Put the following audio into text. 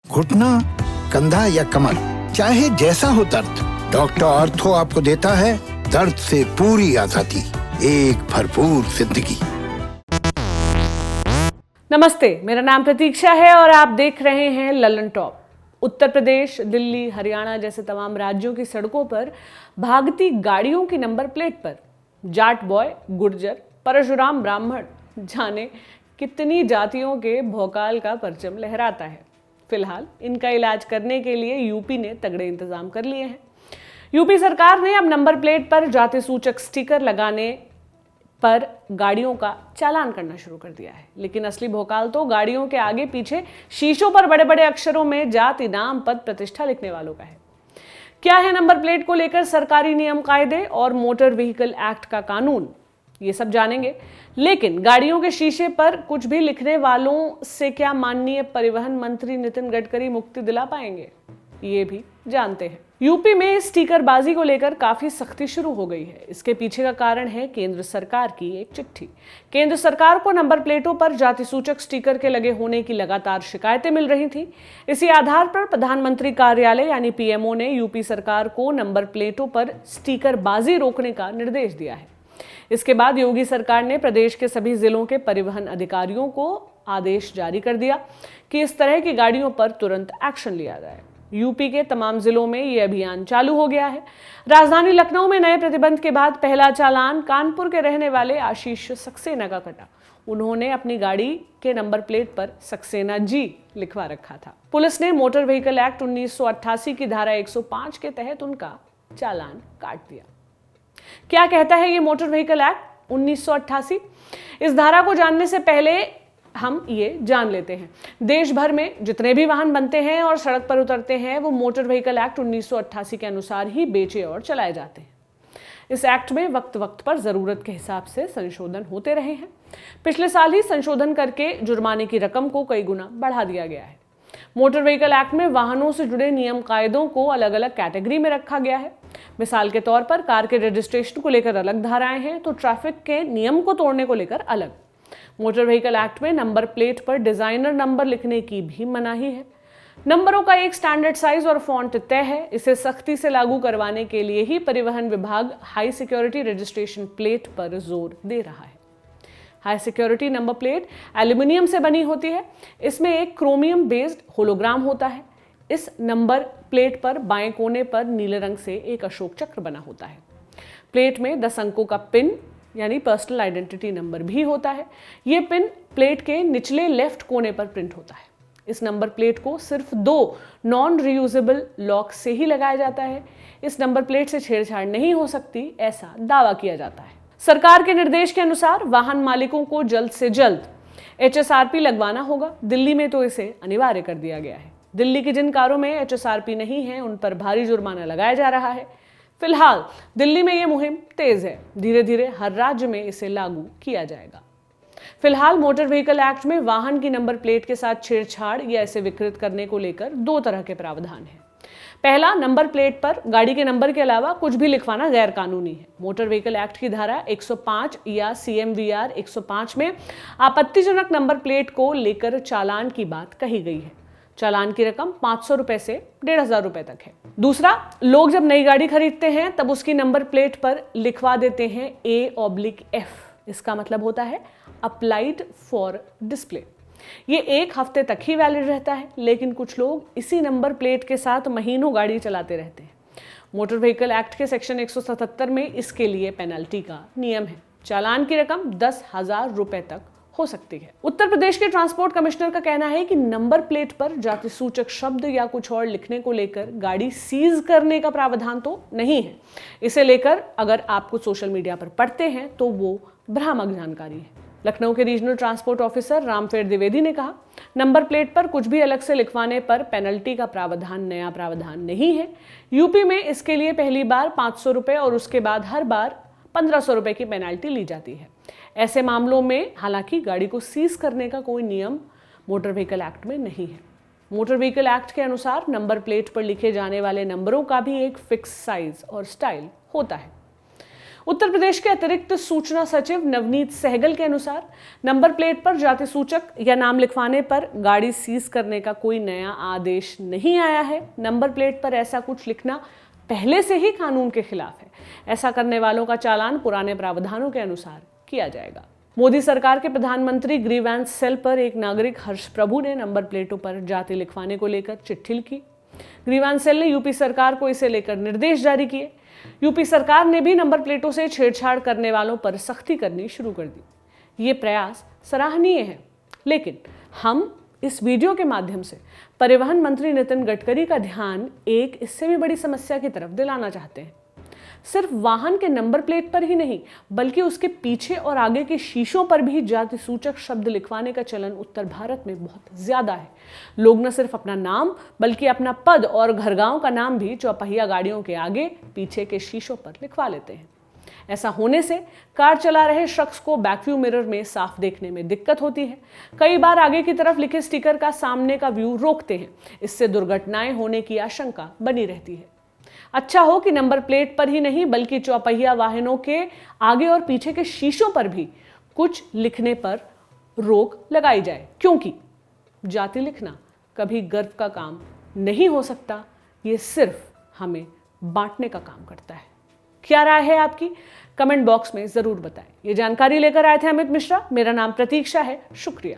घुटना, कंधा या कमर, चाहे जैसा हो दर्द, डॉक्टर ऑर्थो आपको देता है दर्द से पूरी आजादी, एक भरपूर जिंदगी। नमस्ते, मेरा नाम प्रतीक्षा है और आप देख रहे हैं ललन टॉप। उत्तर प्रदेश, दिल्ली, हरियाणा जैसे तमाम राज्यों की सड़कों पर भागती गाड़ियों की नंबर प्लेट पर जाट बॉय, गुर्जर, परशुराम ब्राह्मण, जाने कितनी जातियों के भौकाल का परचम लहराता है। फिलहाल इनका इलाज करने के लिए यूपी ने तगड़े इंतजाम कर लिए हैं। यूपी सरकार ने अब नंबर प्लेट पर जाति सूचक स्टिकर लगाने पर गाड़ियों का चालान करना शुरू कर दिया है। लेकिन असली भौकाल तो गाड़ियों के आगे पीछे शीशों पर बड़े बड़े अक्षरों में जाति, नाम, पद, प्रतिष्ठा लिखने वालों का है। क्या है नंबर प्लेट को लेकर सरकारी नियम, कायदे और मोटर व्हीकल एक्ट का कानून, ये सब जानेंगे। लेकिन गाड़ियों के शीशे पर कुछ भी लिखने वालों से क्या माननीय परिवहन मंत्री नितिन गडकरी मुक्ति दिला पाएंगे, ये भी जानते हैं। यूपी में स्टिकरबाजी को लेकर काफी सख्ती शुरू हो गई है। इसके पीछे का कारण है केंद्र सरकार की एक चिट्ठी। केंद्र सरकार को नंबर प्लेटों पर जाति सूचक स्टिकर के लगे होने की लगातार शिकायतें मिल रही थी। इसी आधार पर प्रधानमंत्री कार्यालय यानी पीएमओ ने यूपी सरकार को नंबर प्लेटों पर स्टिकरबाजी रोकने का निर्देश दिया है। इसके बाद योगी सरकार ने प्रदेश के सभी जिलों के परिवहन अधिकारियों को आदेश जारी कर दिया कि इस तरह की गाड़ियों पर तुरंत एक्शन लिया जाए। यूपी के तमाम जिलों में ये अभियान चालू हो गया है। राजधानी लखनऊ में नए प्रतिबंध के बाद पहला चालान कानपुर के रहने वाले आशीष सक्सेना का कटा। उन्होंने अपनी गाड़ी के नंबर प्लेट पर सक्सेना जी लिखवा रखा था। पुलिस ने मोटर व्हीकल एक्ट 1988 की धारा 105 के तहत उनका चालान काट दिया। क्या कहता है ये मोटर व्हीकल एक्ट 1988? इस धारा को जानने से पहले हम ये जान लेते हैं, देश भर में जितने भी वाहन बनते हैं और सड़क पर उतरते हैं वो मोटर व्हीकल एक्ट 1988 के अनुसार ही बेचे और चलाए जाते हैं। इस एक्ट में वक्त वक्त पर जरूरत के हिसाब से संशोधन होते रहे हैं। पिछले साल ही संशोधन करके जुर्माने की रकम को कई गुना बढ़ा दिया गया है। मोटर व्हीकल एक्ट में वाहनों से जुड़े नियम कायदों को अलग अलग कैटेगरी में रखा गया है। मिसाल के तौर पर कार के रजिस्ट्रेशन को लेकर अलग धाराएं हैं तो ट्रैफिक के नियम को तोड़ने को लेकर अलग। मोटर व्हीकल एक्ट में नंबर प्लेट पर डिजाइनर नंबर लिखने की भी मनाही है। नंबरों का एक स्टैंडर्ड साइज और फॉन्ट तय है। इसे सख्ती से लागू करवाने के लिए ही परिवहन विभाग हाई सिक्योरिटी रजिस्ट्रेशन प्लेट पर जोर दे रहा है। High security number plate aluminium से बनी होती है। इसमें एक क्रोमियम बेस्ड होलोग्राम होता है। इस नंबर प्लेट पर बाएं कोने पर नीले रंग से एक अशोक चक्र बना होता है। प्लेट में 10 अंकों का पिन यानी पर्सनल आइडेंटिटी नंबर भी होता है। ये पिन प्लेट के निचले लेफ्ट कोने पर प्रिंट होता है। इस नंबर प्लेट को सिर्फ 2 नॉन रीयूजेबल लॉक से ही लगाया जाता है। इस नंबर प्लेट से छेड़छाड़ नहीं हो सकती, ऐसा दावा किया जाता है। सरकार के निर्देश के अनुसार वाहन मालिकों को जल्द से जल्द HSRP लगवाना होगा। दिल्ली में तो इसे अनिवार्य कर दिया गया है। दिल्ली की जिन कारों में HSRP नहीं है उन पर भारी जुर्माना लगाया जा रहा है। फिलहाल दिल्ली में यह मुहिम तेज है। धीरे धीरे हर राज्य में इसे लागू किया जाएगा। फिलहाल मोटर व्हीकल एक्ट में वाहन की नंबर प्लेट के साथ छेड़छाड़ या इसे विकृत करने को लेकर 2 तरह के प्रावधान हैं। पहला, नंबर प्लेट पर गाड़ी के नंबर के अलावा कुछ भी लिखवाना गैर कानूनी है। मोटर व्हीकल एक्ट की धारा 105 या CMVR 105 में आपत्तिजनक नंबर प्लेट को लेकर चालान की बात कही गई है। चालान की रकम 500 रुपए से 1500 रुपए तक है। दूसरा, लोग जब नई गाड़ी खरीदते हैं तब उसकी नंबर प्लेट पर लिखवा देते हैं A/F। इसका मतलब होता है अप्लाइड फॉर डिस्प्ले। ये 1 हफ्ते तक ही वैलिड रहता है, लेकिन कुछ लोग इसी नंबर प्लेट के साथ महीनों गाड़ी चलाते रहते हैं। मोटर व्हीकल एक्ट के सेक्शन 177 में इसके लिए पेनल्टी का नियम है। चालान की रकम 10,000 रुपए तक हो सकती है। उत्तर प्रदेश के ट्रांसपोर्ट कमिश्नर का कहना है कि नंबर प्लेट पर जाति सूचक शब्द या कुछ और लिखने को लेकर गाड़ी सीज करने का प्रावधान तो नहीं है। इसे लेकर अगर आप कुछ सोशल मीडिया पर पढ़ते हैं तो वो भ्रामक जानकारी है। लखनऊ के regional transport officer Rampher Dwivedi ने कहा, नंबर प्लेट पर कुछ भी अलग से लिखवाने पर पेनल्टी का प्रावधान नया प्रावधान नहीं है। यूपी में इसके लिए पहली बार 500 रुपए और उसके बाद हर बार 1500 रुपए की पेनल्टी ली जाती है। ऐसे मामलों में हालांकि गाड़ी को सीज करने का कोई नियम मोटर व्हीकल एक्ट में नहीं है। मोटर व्हीकल एक्ट के अनुसार नंबर प्लेट पर लिखे जाने वाले नंबरों का भी एक फिक्स साइज और स्टाइल होता है। उत्तर प्रदेश के अतिरिक्त सूचना सचिव नवनीत सहगल के अनुसार नंबर प्लेट पर जाति सूचक या नाम लिखवाने पर गाड़ी सीज करने का कोई नया आदेश नहीं आया है। नंबर प्लेट पर ऐसा कुछ लिखना पहले से ही कानून के खिलाफ है। ऐसा करने वालों का चालान पुराने प्रावधानों के अनुसार किया जाएगा। मोदी सरकार के प्रधानमंत्री ग्रीवेंस सेल पर एक नागरिक हर्ष प्रभु ने नंबर प्लेटों पर जाति लिखवाने को लेकर चिट्ठी लिखी। ग्रीवेंस सेल ने यूपी सरकार को इसे लेकर निर्देश जारी किए। यूपी सरकार ने भी नंबर प्लेटों से छेड़छाड़ करने वालों पर सख्ती करनी शुरू कर दी। ये प्रयास सराहनीय है, लेकिन हम इस वीडियो के माध्यम से परिवहन मंत्री नितिन गडकरी का ध्यान एक इससे भी बड़ी समस्या की तरफ दिलाना चाहते हैं। सिर्फ वाहन के नंबर प्लेट पर ही नहीं, बल्कि उसके पीछे और आगे के शीशों पर भी जाति सूचक शब्द लिखवाने का चलन उत्तर भारत में बहुत ज्यादा है। लोग न सिर्फ अपना नाम बल्कि अपना पद और घर गांव का नाम भी चौपहिया गाड़ियों के आगे पीछे के शीशों पर लिखवा लेते हैं। ऐसा होने से कार चला रहे शख्स को बैकव्यू मिरर में साफ देखने में दिक्कत होती है। कई बार आगे की तरफ लिखे स्टिकर का सामने का व्यू रोकते हैं। इससे दुर्घटनाएं होने की आशंका बनी रहती है। अच्छा हो कि नंबर प्लेट पर ही नहीं बल्कि चौपहिया वाहनों के आगे और पीछे के शीशों पर भी कुछ लिखने पर रोक लगाई जाए, क्योंकि जाति लिखना कभी गर्व का काम नहीं हो सकता। ये सिर्फ हमें बांटने का काम करता है। क्या राय है आपकी? कमेंट बॉक्स में जरूर बताएं। ये जानकारी लेकर आए थे अमित मिश्रा। मेरा नाम प्रतीक्षा है। शुक्रिया।